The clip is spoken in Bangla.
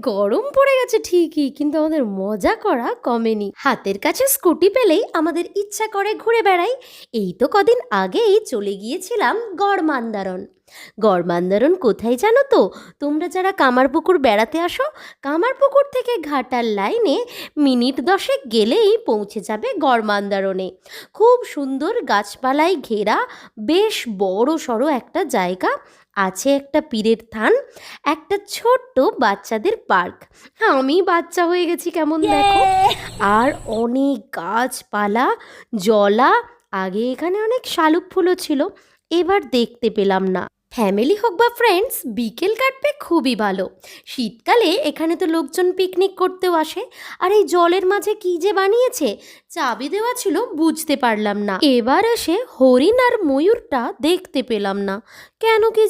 গরম পড়ে গেছে ঠিকই, কিন্তু আমাদের মজা করা কমেনি। হাতের কাছে স্কুটি পেলেই আমাদের ইচ্ছা করে ঘুরে বেড়াই। এই তো কদিন আগেই চলে গিয়েছিলাম গড়মান্দারণ। গড়মান্দারণ কোথায় জানো তো? তোমরা যারা কামারপুকুর বেড়াতে আসো, কামারপুকুর থেকে ঘাটার লাইনে মিনিট 10 গেলেই পৌঁছে যাবে গড়মান্দারণে। খুব সুন্দর গাছপালায় ঘেরা বেশ বড় সড়ো একটা জায়গা। আছে একটা পীরের থান, একটা ছোট্ট বাচ্চাদের পার্ক। আমি বাচ্চা হয়ে গেছি কেমন দেখো। আর অনেক গাছপালা, জলা। আগে এখানে অনেক শালুক ফুলও ছিল, এবার দেখতে পেলাম না। ফ্যামিলি হোক বা ফ্রেন্ডস, বিকেল কাটবে খুবই ভালো। শীতকালে এখানে তো লোকজন পিকনিক করতেও আসে। আর এই জলের মাঝে কি যে বানিয়েছে, চাবি দেওয়া ছিল, বুঝতে পারলাম না। এবার এসে হরিণ আর ময়ূরটা দেখতে পেলাম না, কেন কি